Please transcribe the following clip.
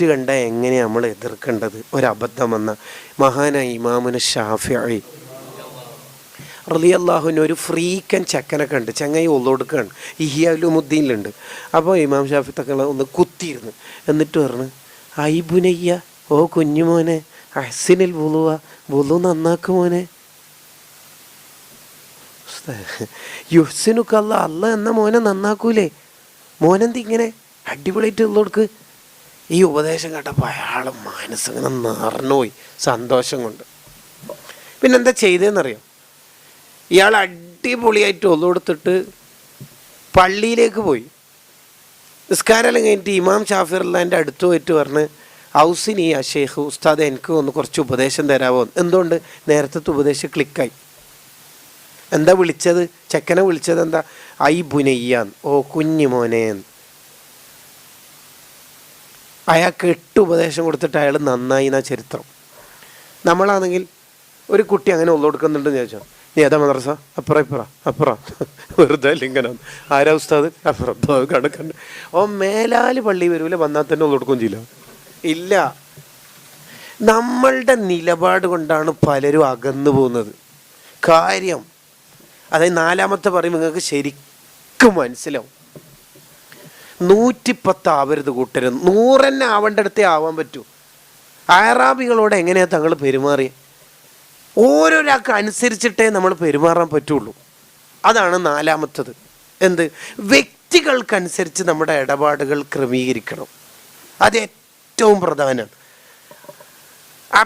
തെറ്റ് കണ്ടാൽ എങ്ങനെയാണ് നമ്മൾ എതിർക്കേണ്ടത്? ഒരബദ്ധം വന്ന മഹാനായ ഇമാമുന ഷാഫിഈ റളിയല്ലാഹുവിന് ഒരു ഫ്രീക്കൻ ചെക്കനൊക്കെ ഉണ്ട്. ചങ്ങായി ഒള്ളൊടുക്കാണ്, ഇഹ്യാഉലുമുദ്ദീനിലുണ്ട്. അപ്പോൾ ഇമാം ഷാഫി തങ്ങൾ ഒന്ന് കുത്തിയിരുന്നു. എന്നിട്ട് പറഞ്ഞു, ഐ ബുനയ്യ, ഓ കുഞ്ഞുമോനെ, അഹ്സിനിൽ വുളുവ, വുളു നന്നാക്ക് മോനെ. യുഹ്സിനുക്കല്ല, അല്ല എന്ന മോനെ നന്നാക്കൂലേ? മോനെന്ത് ഇങ്ങനെ അടിപൊളിയായിട്ട് ഉള്ളോടുക്ക്. ഈ ഉപദേശം കേട്ടപ്പോൾ അയാൾ മനസ്സിങ്ങനെ നിറഞ്ഞുപോയി സന്തോഷം കൊണ്ട്. പിന്നെന്താ ചെയ്തതെന്നറിയാം? ഇയാൾ അടിപൊളിയായിട്ട് ഒന്നുകൊടുത്തിട്ട് പള്ളിയിലേക്ക് പോയി. നിസ്കാരമെല്ലാം കഴിഞ്ഞിട്ട് ഇമാം ഷാഫി റളിയല്ലാഹുവിൻ്റെ അടുത്ത് പോയിട്ട് പറഞ്ഞ്, ഔസിനി ആ ഷെയ്ഖ്, ഉസ്താദ് എനിക്ക് ഒന്ന് കുറച്ച് ഉപദേശം തരാമോ? എന്തുകൊണ്ട്? നേരത്തെ ഉപദേശം ക്ലിക്കായി. എന്താ വിളിച്ചത്? ചെക്കനെ വിളിച്ചത് എന്താ? ഐ ബുനയ്യാൻ, ഓ കുഞ്ഞു മോനേന്ന്. അയാൾക്ക് 8 ഉപദേശം കൊടുത്തിട്ട് അയാൾ നന്നായി എന്നാ ചരിത്രം. നമ്മളാണെങ്കിൽ ഒരു കുട്ടി അങ്ങനെ ഉള്ളു കൊടുക്കുന്നുണ്ടെന്ന് ചോദിച്ചോ, നീ ഏതാ മദ്രസ? അപ്പുറം വെറുതെ ഇങ്ങനെ. ആരാ ഉസ്താദ്? അപ്പുറം കണക്കുണ്ട്. ഓ മേലാല് പള്ളി വരൂല, വന്നാൽ തന്നെ ഉള്ളു കൊടുക്കുകയും ചെയ്യില്ല. ഇല്ല, നമ്മളുടെ നിലപാട് കൊണ്ടാണ് പലരും അകന്നു പോകുന്നത്. കാര്യം അതായത് 4-മത്തെ പറയും നിങ്ങൾക്ക് ശരിക്കും മനസ്സിലാവും. 110 ആവരുത് കൂട്ടരുത്, 100 തന്നെ ആവേണ്ട അടുത്തേ ആവാൻ പറ്റൂ. അറാബികളോട് എങ്ങനെയാണ് തങ്ങൾ പെരുമാറിയത്? ഓരോരാൾക്ക് അനുസരിച്ചിട്ടേ നമ്മൾ പെരുമാറാൻ പറ്റുള്ളൂ. അതാണ് 4-മത്തത്. എന്ത്? വ്യക്തികൾക്കനുസരിച്ച് നമ്മുടെ ഇടപാടുകൾ ക്രമീകരിക്കണം. അത് ഏറ്റവും പ്രധാനമാണ്.